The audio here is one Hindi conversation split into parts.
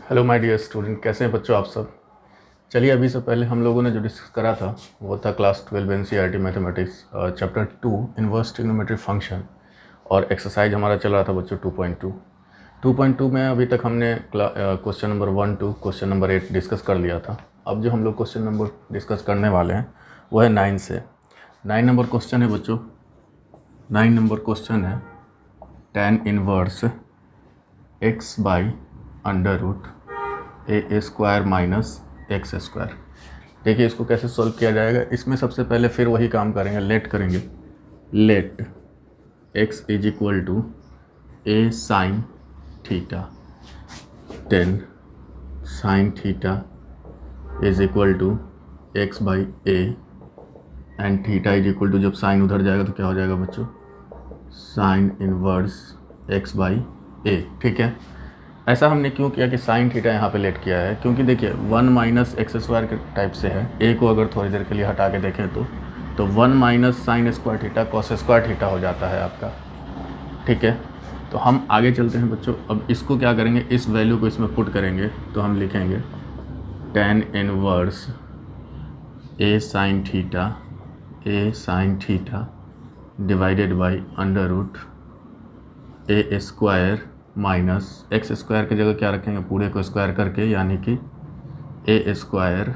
हेलो माय डियर स्टूडेंट, कैसे हैं बच्चों आप सब। चलिए, अभी से पहले हम लोगों ने जो डिस्कस करा था वो था class 12 NCERT mathematics chapter 2 inverse trigonometric function, और एक्सरसाइज हमारा चल रहा था बच्चों 2.2 में। अभी तक हमने question number 1 to question number 8 discuss कर लिया था। अब जो हम लोग क्वेश्चन नंबर डिस्कस करने वाले हैं वो है 9 से। 9 नंबर क्वेश्चन है बच्चों। 9 नंबर क्वेश्चन है tan inverse x by under root a square minus x square. देखिए इसको कैसे सॉल्व किया जाएगा। इसमें सबसे पहले फिर वही काम करेंगे, लेट करेंगे। Let x is equal to a sine theta, then sine theta is equal to x by a, and theta is equal to, जब साइन उधर जाएगा तो क्या हो जाएगा बच्चों, sine inverse x by a. ठीक है, ऐसा हमने क्यों किया कि साइन थीटा यहाँ पे लेट किया है, क्योंकि देखिए 1 माइनस एक्स स्क्वायर के टाइप से है। ए को अगर थोड़ी देर के लिए हटा के देखें तो 1 minus sine square theta cos square theta हो जाता है आपका। ठीक है, तो हम आगे चलते हैं बच्चों। अब इसको क्या करेंगे, इस वैल्यू को इसमें पुट करेंगे तो हम लिखेंगे tan inverse a sine theta divided by under root a square minus x square की जगह क्या रखेंगे, पूरे को स्क्वायर करके, यानी कि a square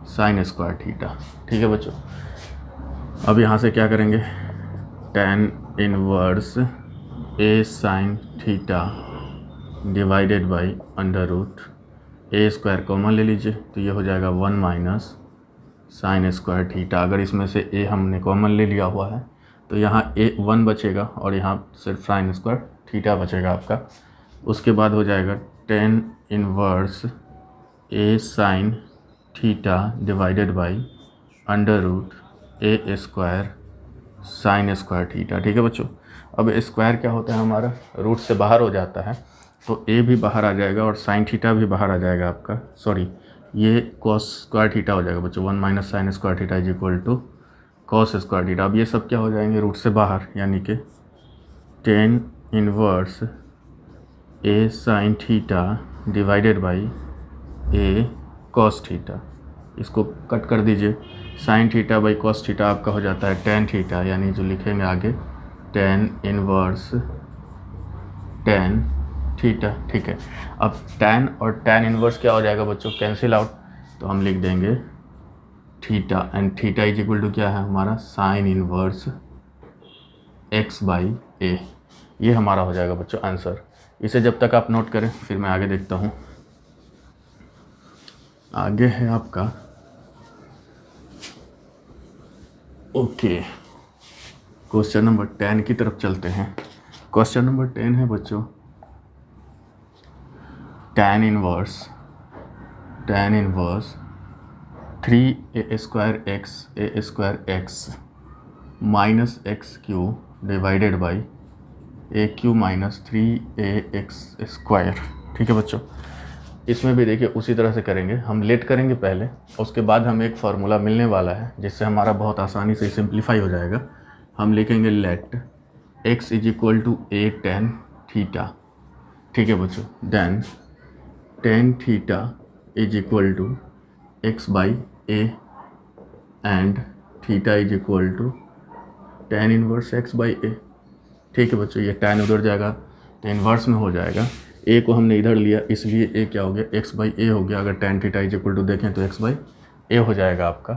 sine square theta. ठीक है बच्चों, अब यहाँ से क्या करेंगे, tan inverse a sine theta divided by under root a square common ले लीजिए तो ये हो जाएगा 1 माइनस साइन स्क्वायर थीटा। अगर इसमें से ए हमने कॉमन ले लिया हुआ है तो यहाँ ए 1 बचेगा और यहाँ सिर्फ साइन स्क्वायर थीटा बचेगा आपका। उसके बाद हो जाएगा tan inverse a sine theta divided by under root a square sine square theta. ठीक है बच्चों, अब स्क्वायर क्या होता है हमारा, रूट से बाहर हो जाता है तो ए भी बाहर आ जाएगा और साइन थीटा भी बाहर आ जाएगा आपका। सॉरी, ये कॉस स्क्वायर थीटा हो जाएगा बच्चों। 1 minus sine square theta is equal to cos square theta. अब ये सब क्या हो जाएंगे, रूट से बाहर, यानी कि tan inverse a sine theta divided by A cos theta. इसको कट कर दीजिए, sine theta by cos theta आपका हो जाता है tan थीटा, यानी जो लिखेंगे आगे tan इनवर्स tan थीटा। ठीक है, अब tan और tan इनवर्स क्या हो जाएगा बच्चों, कैंसिल आउट, तो हम लिख देंगे theta, and theta is equal to क्या है हमारा, sine inverse x by a. ये हमारा हो जाएगा बच्चों आंसर। इसे जब तक आप नोट करें फिर मैं आगे देखता हूँ। आगे है आपका ओके, क्वेश्चन नंबर 10 की तरफ चलते हैं। क्वेश्चन नंबर 10 है बच्चों tan inverse 3a square x minus x Q divided by a cube minus 3ax square. ठीक है बच्चों, इसमें भी देखिए उसी तरह से करेंगे, हम लेट करेंगे पहले, उसके बाद हमें एक फार्मूला मिलने वाला है जिससे हमारा बहुत आसानी से सिंप्लीफाई हो जाएगा। हम लिखेंगे let x is equal to a tan theta. ठीक है बच्चों, then tan theta is equal to x by a, and theta is equal to tan inverse x by a. ठीक है बच्चों, ये tan उधर जाएगा तो इन्वर्स में हो जाएगा। ए को हमने इधर लिया इसलिए ए क्या हो गया, एक्स बाई ए हो गया। अगर tan theta is equal to देखें तो एक्स बाई ए हो जाएगा आपका।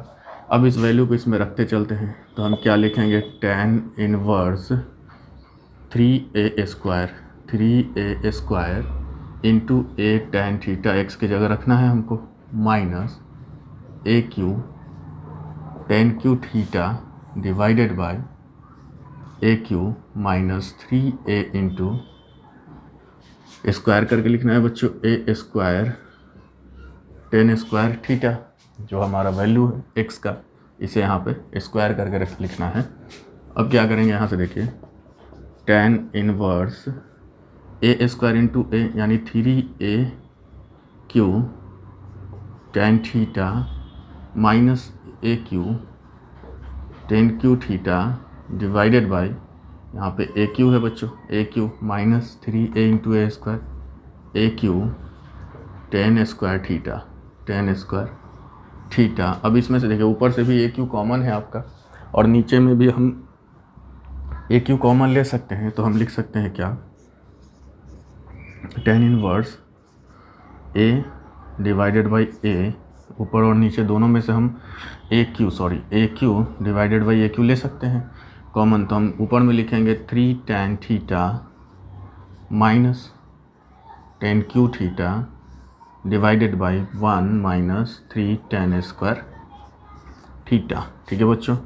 अब इस वैल्यू को इसमें रखते चलते हैं तो हम क्या लिखेंगे, tan inverse 3a square into a tan theta, x की जगह रखना है हमको, minus a cube tan cube theta divided by a cube minus 3a into square करके लिखना है बच्चों a square tan square theta, जो हमारा वैल्यू है एक्स का, इसे यहाँ पे स्क्वायर करके लिखना है। अब क्या करेंगे, यहाँ से देखिए tan inverse a square into a, यानी 3a cube tan theta minus a cube tan cube theta divided by, यहाँ पे ए क्यू है बच्चों, a cube minus 3a into a square, a cube tan square theta, tan square theta. अब इसमें से देखिए ऊपर से भी ए क्यू कॉमन है आपका और नीचे में भी हम ए क्यू कॉमन ले सकते हैं, तो हम लिख सकते हैं क्या, tan inverse a divided by a, ऊपर और नीचे दोनों में से हम a cube divided by a cube ले सकते हैं कॉमन। तो हम ऊपर में लिखेंगे 3 tan theta minus ten Q theta divided by 1 minus 3 tan square theta. ठीक है बच्चों,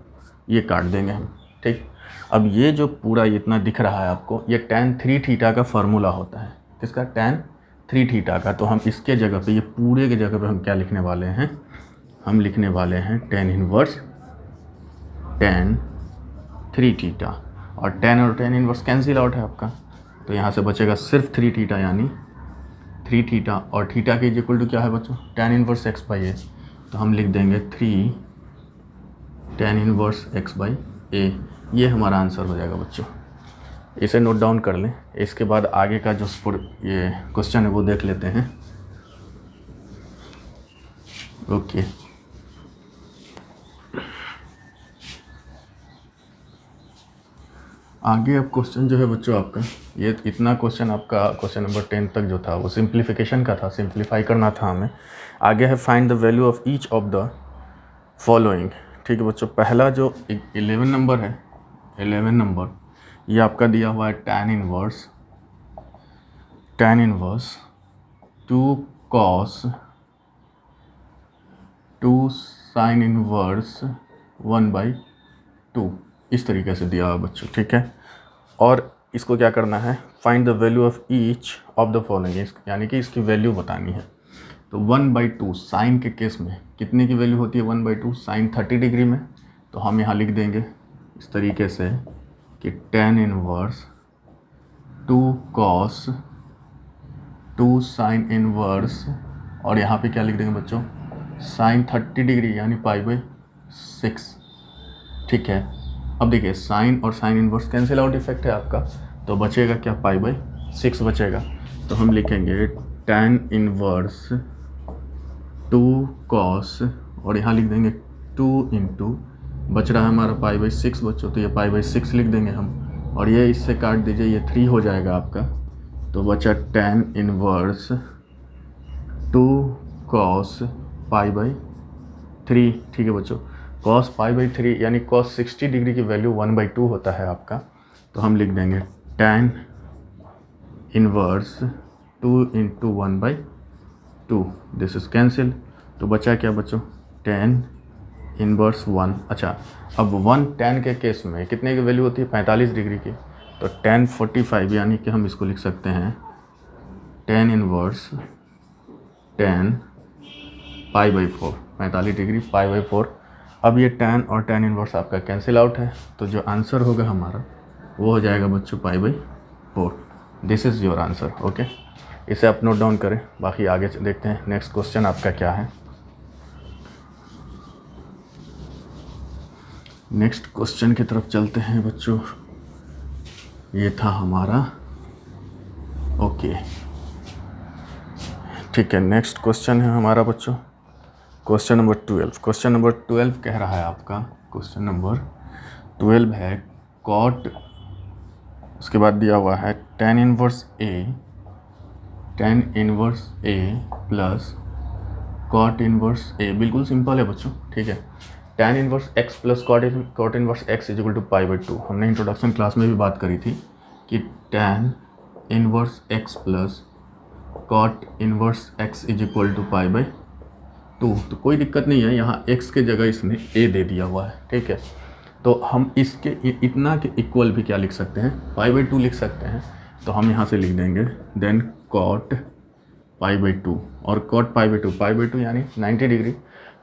ये काट देंगे हम। ठीक, अब ये जो पूरा इतना दिख रहा है आपको, ये tan 3 थीटा का फार्मूला होता है। किसका? tan 3 थीटा का। तो हम इसके जगह पे, ये पूरे के जगह पे हम क्या लिखने वाले हैं, हम लिखने वाले हैं tan इनवर्स tan 3 थीटा। और tan इनवर्स कैंसिल आउट है आपका, तो यहाँ से बचेगा सिर्फ 3 थीटा, यानी 3 थीटा। और थीटा के इक्वल टू क्या है बच्चों, tan इनवर्स x बाई ए। तो हम लिख देंगे 3 tan inverse x by a. ये हमारा आंसर हो जाएगा बच्चों। इसे नोट डाउन कर लें। इसके बाद आगे का जो ये क्वेश्चन है वो देख लेते हैं। ओके, आगे अब क्वेश्चन जो है बच्चों आपका, ये इतना क्वेश्चन आपका क्वेश्चन नंबर 10 तक जो था वो सिंप्लीफिकेशन का था, सिंप्लीफाई करना था हमें। आगे है find the value of each of the following. ठीक है बच्चों, पहला जो 11 नंबर है, 11 नंबर ये आपका दिया हुआ है tan inverse 2 cos 2 sin inverse 1/2, इस तरीके से दिया हुआ बच्चों। ठीक है, और इसको क्या करना है, find the value of each of the following, यानी कि इसकी वैल्यू बतानी है। तो 1/2 साइन के केस में कितने की वैल्यू होती है, 1/2 साइन 30 डिग्री में। तो हम यहाँ लिख देंगे इस तरीके से कि tan inverse 2 cos 2 sin inverse, और यहाँ पे क्या लिख देंगे बच्चों, साइन 30 डिग्री यानी π/6। ठीक है, अब देखिए साइन और sine inverse cancel out effect है आपका, तो बचेगा क्या, π/6 बचेगा। तो हम लिखेंगे tan इनवर्स 2 cos, और यहाँ लिख देंगे 2 इंटू, बच रहा है हमारा π/6 बच्चों, तो ये π/6 लिख देंगे हम, और ये इससे काट दीजिए, ये 3 हो जाएगा आपका। तो बचा tan इनवर्स 2 cos π/3। ठीक है बच्चों, cos π/3 यानी cos 60 डिग्री की वैल्यू 1/2 होता है आपका। तो हम लिख देंगे tan inverse 2 into 1/2, this is cancel. तो बचा क्या बच्चों, tan इनवर्स 1। अच्छा, अब 1 tan के केस में कितने की वैल्यू होती है, 45 डिग्री की। तो tan 45 यानी कि हम इसको लिख सकते हैं tan इनवर्स tan π/4, 45 डिग्री π/4। अब ये tan और tan इनवर्स आपका कैंसिल आउट है, तो जो आंसर होगा हमारा वो हो जाएगा बच्चों π/4। This is your answer. Okay, इसे आप नोट डाउन करें, बाकी आगे देखते हैं नेक्स्ट क्वेश्चन आपका क्या है। नेक्स्ट क्वेश्चन की तरफ चलते हैं बच्चों। ये था हमारा, ओके ठीक है, नेक्स्ट क्वेश्चन है हमारा बच्चों क्वेश्चन नंबर 12। क्वेश्चन नंबर 12 कह रहा है आपका, क्वेश्चन नंबर 12 है कॉट, उसके बाद दिया हुआ है tan inverse a plus cot inverse a. बिल्कुल सिंपल है बच्चों। ठीक है, tan inverse x plus cot inverse x is equal to π/2। हमने इंट्रोडक्शन क्लास में भी बात करी थी कि tan inverse x plus cot inverse x is equal to π/2। तो कोई दिक्कत नहीं है, यहाँ x के जगह इसने a दे दिया हुआ है। ठीक है, तो हम इसके इतना के इक्वल भी क्या लिख सकते हैं, π/2 लिख सकते हैं। तो हम यहाँ से लिख देंगे देन कॉट π/2, और कॉट π/2 यानी 90 डिग्री।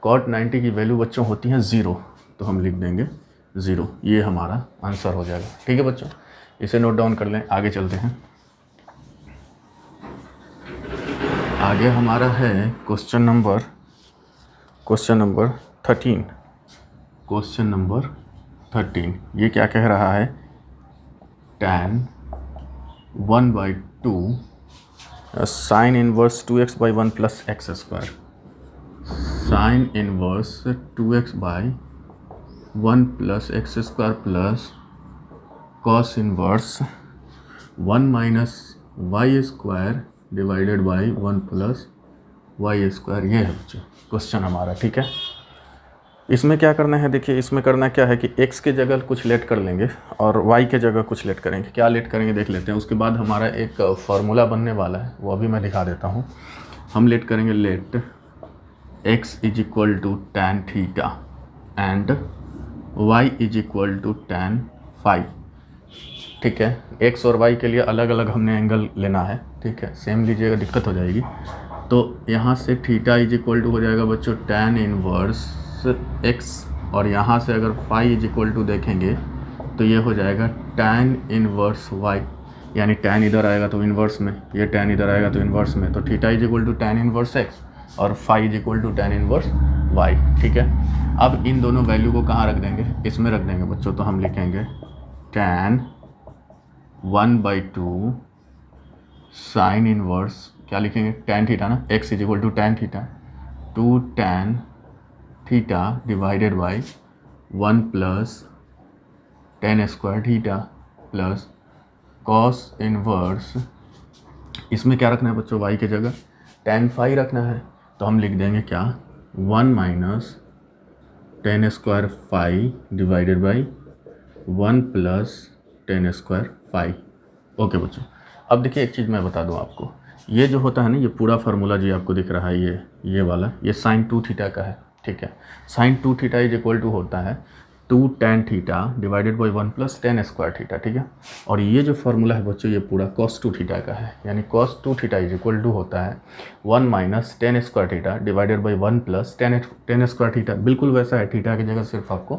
कॉट 90 की वैल्यू बच्चों होती है 0, तो हम लिख देंगे 0। ये हमारा आंसर हो जाएगा। ठीक है बच्चों, इसे नोट डाउन कर लें, आगे चलते हैं। आगे हमारा है क्वेश्चन नंबर 13। क्वेश्चन नंबर 13 ये क्या कह रहा है, tan 1/2 sine inverse 2x by 1 plus x square, sine inverse 2x by 1 plus x square plus cos inverse 1 minus y square divided by 1 plus y square. ये है बच्चों क्वेश्चन हमारा, ठीक है। इसमें क्या करना है, देखिए इसमें करना क्या है कि x के जगह कुछ लेट कर लेंगे और y के जगह कुछ लेट करेंगे। क्या लेट करेंगे देख लेते हैं। उसके बाद हमारा एक फार्मूला बनने वाला है, वो अभी मैं दिखा देता हूँ। हम लेट करेंगे let x is equal to tan theta and y is equal to tan phi, ठीक है। x और y के लिए अलग अलग हमने एंगल लेना है, ठीक है। सेम लीजिएगा दिक्कत हो जाएगी। तो यहाँ से थीटा इज इक्वल टू हो जाएगा बच्चों टैन इनवर्स x, और यहाँ से अगर फाई इज इक्वल टू देखेंगे तो ये हो जाएगा टैन इनवर्स y, यानी टैन इधर आएगा तो इन्वर्स में, ये टैन इधर आएगा तो इन्वर्स में। तो theta is equal to tan inverse x और phi is equal to tan inverse y, ठीक है। अब इन दोनों वैल्यू को कहाँ रख देंगे, इसमें रख देंगे बच्चों। तो हम लिखेंगे टैन 1/2 साइन इनवर्स, क्या लिखेंगे, टैन थीटा ना, x is equal to tan theta 2 tan theta divided by 1 plus tan square theta plus cos inverse, इसमें क्या रखना है बच्चों, y की जगह टैन फाई रखना है। तो हम लिख देंगे क्या, 1 minus tan square phi divided by 1 plus tan square phi. Okay बच्चों, अब देखिए एक चीज़ मैं बता दूं आपको, ये जो होता है ना, ये पूरा फार्मूला जी आपको दिख रहा है, ये वाला, ये साइन 2 थीटा का है, ठीक है। Sine 2 theta is equal to होता है 2 tan theta divided by 1 plus tan square theta, ठीक है। और ये जो फार्मूला है बच्चों, ये पूरा cos 2 थीटा का है, यानी cos 2 theta is equal to होता है 1 minus tan square theta divided by 1 plus tan square theta. बिल्कुल वैसा है, थीटा की जगह सिर्फ आपको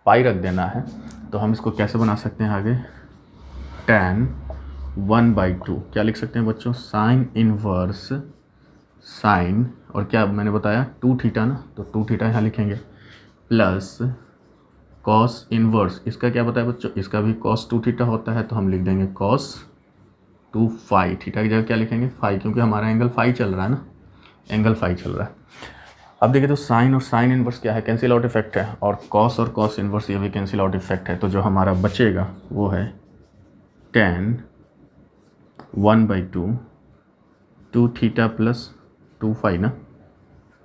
पाई रख देना है। तो हम इसको कैसे बना सकते हैं आगे, टैन 1/2 क्या लिख सकते हैं बच्चों, साइन इनवर्स साइन, और क्या मैंने बताया 2 थीटा ना, तो 2 थीटा यहाँ लिखेंगे प्लस कॉस इनवर्स, इसका क्या बताया बच्चों, इसका भी cos 2 थीटा होता है, तो हम लिख देंगे cos 2 फाई। थीटा की जगह क्या लिखेंगे, फाई, क्योंकि हमारा एंगल फाई चल रहा है ना, एंगल फाई चल रहा है। अब देखिए तो साइन और साइन इनवर्स क्या है, कैंसिल आउट इफेक्ट है, और cos इनवर्स ये भी कैंसिल आउट इफेक्ट है। तो जो हमारा बचेगा वो है टैन 1/2 2 थीटा प्लस 2 फाई ना,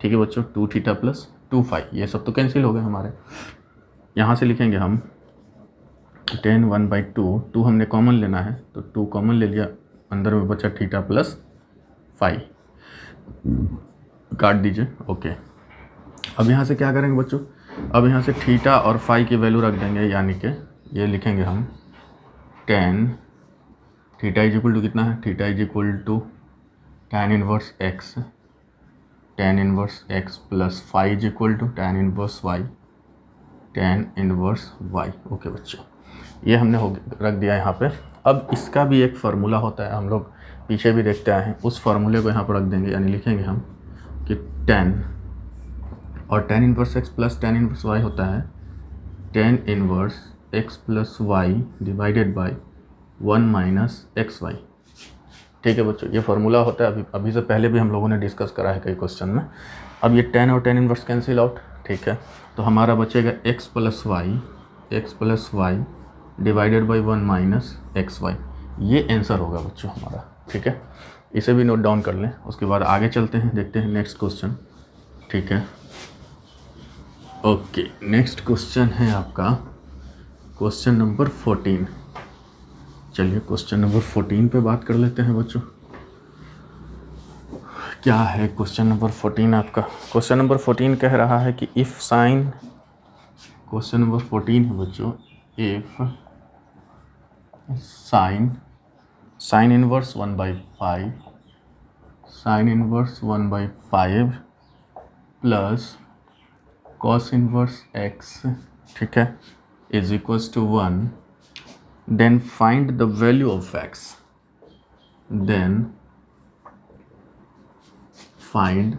ठीक है बच्चों, 2 थीटा प्लस 2 फाई, ये सब तो कैंसिल हो गए हमारे। यहाँ से लिखेंगे हम टैन 1/2, 2 हमने कॉमन लेना है तो 2 कॉमन ले लिया, अंदर में बचा थीटा प्लस फाई, काट दीजिए। ओके, अब यहाँ से क्या करेंगे बच्चों, अब यहाँ से थीटा और फाई की वैल्यू रख देंगे, यानी कि ये लिखेंगे हम tan theta is equal to कितना है, theta is equal to tan inverse x, tan inverse x plus phi is equal to tan inverse y, tan inverse y. Okay बच्चों, ये हमने रख दिया यहाँ पे। अब इसका भी एक फार्मूला होता है, हम लोग पीछे भी देखते आए हैं, उस फार्मूले को यहाँ पर रख देंगे, यानी लिखेंगे हम कि टैन, और tan inverse x plus tan inverse y होता है tan inverse x plus y divided by 1 minus x y, ठीक है बच्चों। ये फार्मूला होता है, अभी से पहले भी हम लोगों ने डिस्कस करा है कई क्वेश्चन में। अब ये टैन और टैन इनवर्स कैंसिल आउट, ठीक है। तो हमारा बचेगा x plus y divided by 1 minus x y, ये आंसर होगा बच्चों हमारा, ठीक है। इसे भी नोट डाउन कर लें, उसके बाद आगे चलते हैं, देखते हैं नेक्स्ट क्वेश्चन, ठीक है। ओके, नेक्स्ट क्वेश्चन है आपका क्वेश्चन नंबर 14। चलिए क्वेश्चन नंबर 14 पे बात कर लेते हैं बच्चों। क्या है क्वेश्चन नंबर 14 आपका, क्वेश्चन नंबर 14 कह रहा है कि इफ़ साइन, क्वेश्चन नंबर 14 है बच्चों, if sine inverse 1/5 sine inverse 1/5 plus cos inverse x, ठीक है, is equals to 1, then find the value of x, then find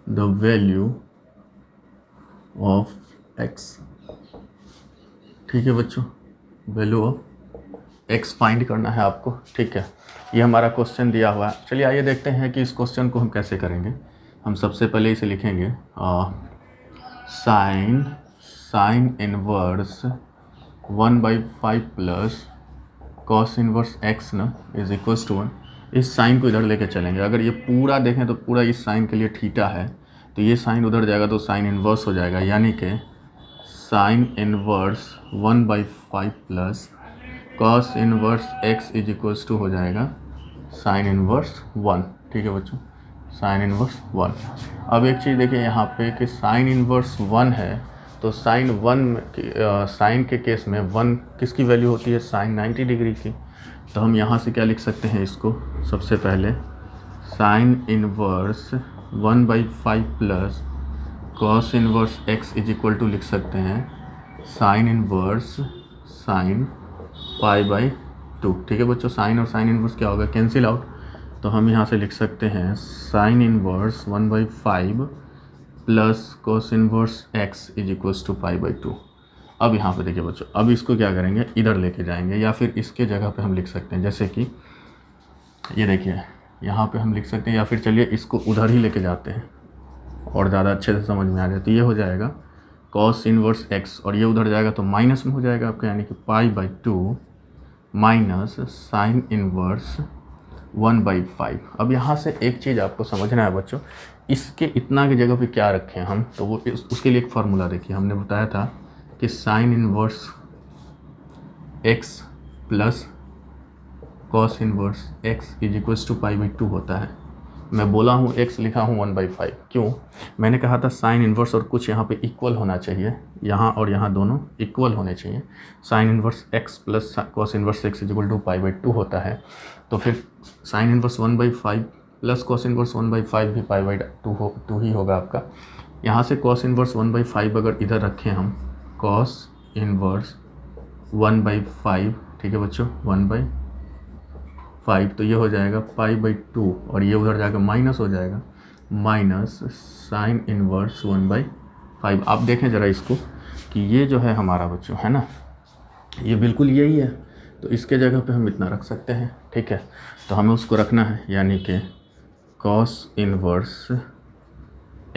the value of x, ठीक है बच्चों, वैल्यू ऑफ x फाइंड करना है आपको, ठीक है। ये हमारा क्वेश्चन दिया हुआ है। चलिए आइए देखते हैं कि इस क्वेश्चन को हम कैसे करेंगे। हम सबसे पहले इसे लिखेंगे sign inverse 1/5 plus cos inverse x ना इज इक्वल्स टू 1। इस साइन को इधर लेके चलेंगे। अगर ये पूरा देखें तो पूरा इस साइन के लिए थीटा है, तो ये साइन उधर जाएगा तो साइन इनवर्स हो जाएगा, यानी कि sine inverse 1/5 plus cos inverse x is equals to हो जाएगा साइन इनवर्स 1, ठीक है बच्चों, साइन इनवर्स 1। अब एक चीज़ देखिए यहाँ पे कि साइन इनवर्स 1 है, तो साइन 1 साइन के केस में 1 किसकी वैल्यू होती है, साइन 90 डिग्री की। तो हम यहाँ से क्या लिख सकते हैं इसको, सबसे पहले sine inverse 1/5 plus cos inverse x is equal to लिख सकते हैं साइन इनवर्स साइन π/2, ठीक है बच्चों। साइन और साइन इनवर्स क्या होगा, कैंसिल आउट। तो हम यहाँ से लिख सकते हैं sine inverse 1/5 plus cos inverse x is equals to π/2। अब यहाँ पे देखिए बच्चों, अब इसको क्या करेंगे, इधर लेके जाएंगे, या फिर इसके जगह पे हम लिख सकते हैं, जैसे कि ये देखिए यहाँ पे हम लिख सकते हैं, या फिर चलिए इसको उधर ही लेके जाते हैं और ज़्यादा अच्छे से समझ में आ जाए। तो ये हो जाएगा कॉस इनवर्स x, और ये उधर जाएगा तो माइनस में हो जाएगा आपका, यानी कि π/2 माइनस साइन इनवर्स 1/5। अब यहाँ से एक चीज़ आपको समझना है बच्चों, इसके इतना की जगह पे क्या रखें हम, तो वो उसके लिए एक फार्मूला देखिए, हमने बताया था कि sine inverse x plus cos inverse x is equals to π/2 होता है। मैं बोला हूँ x लिखा हूँ 1/5, क्यों, मैंने कहा था साइन इनवर्स और कुछ यहाँ पे इक्वल होना चाहिए, यहाँ और यहाँ दोनों इक्वल होने चाहिए। Sine inverse x plus cos inverse x is equal to π/2 होता है, तो फिर sine inverse 1/5 plus cos inverse 1/5 भी π/2 ही होगा आपका। यहाँ से कॉस इनवर्स 1/5 अगर इधर रखें हम, कॉस इनवर्स 1/5, ठीक है बच्चों, 1/5, तो ये हो जाएगा π/2, और ये उधर जाकर माइनस हो जाएगा, माइनस साइन इनवर्स 1/5। आप देखें ज़रा इसको कि ये जो है हमारा बच्चों, है ना, ये बिल्कुल यही है, तो इसके जगह पे हम इतना रख सकते हैं, ठीक है। तो हमें उसको रखना है, यानी कि cos inverse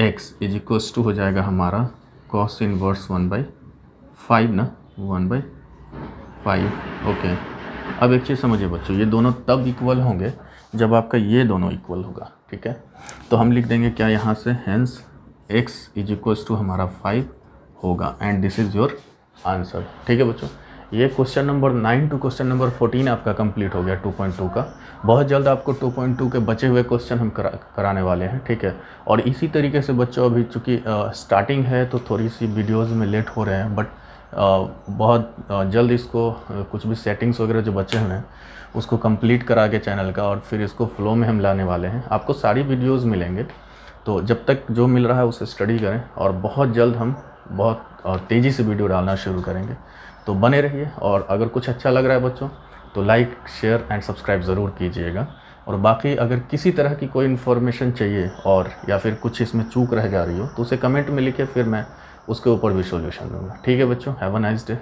x is equals to हो जाएगा हमारा कॉस इनवर्स 1/5 ना, 1/5, ओके। अब एक चीज़ समझिए बच्चों, ये दोनों तब इक्वल होंगे जब आपका ये दोनों इक्वल होगा, ठीक है। तो हम लिख देंगे क्या यहाँ से, hence x is equals to हमारा 5 होगा, and this is your answer, ठीक है बच्चों। ये question number 9 to question number 14 आपका कंप्लीट हो गया 2.2 का। बहुत जल्द आपको 2.2 के बचे हुए क्वेश्चन हम कराने वाले हैं, ठीक है। और इसी तरीके से बच्चों, अभी चूँकि स्टार्टिंग है तो थोड़ी सी वीडियोज़ में लेट हो रहे हैं, बट बहुत जल्द इसको कुछ भी सेटिंग्स वगैरह जो बचे हुए हैं उसको कंप्लीट करा के चैनल का, और फिर इसको फ्लो में हम लाने वाले हैं। आपको सारी वीडियोस मिलेंगे, तो जब तक जो मिल रहा है उसे स्टडी करें, और बहुत जल्द हम बहुत तेज़ी से वीडियो डालना शुरू करेंगे। तो बने रहिए, और अगर कुछ अच्छा लग रहा है बच्चों तो लाइक, शेयर एंड सब्सक्राइब ज़रूर कीजिएगा। और बाकी अगर किसी तरह की कोई इन्फॉर्मेशन चाहिए और या फिर कुछ इसमें चूक रह जा रही हो तो उसे कमेंट में लिखिए, फिर मैं उसके ऊपर भी सॉल्यूशन दूंगा, ठीक है बच्चों। Have a nice day.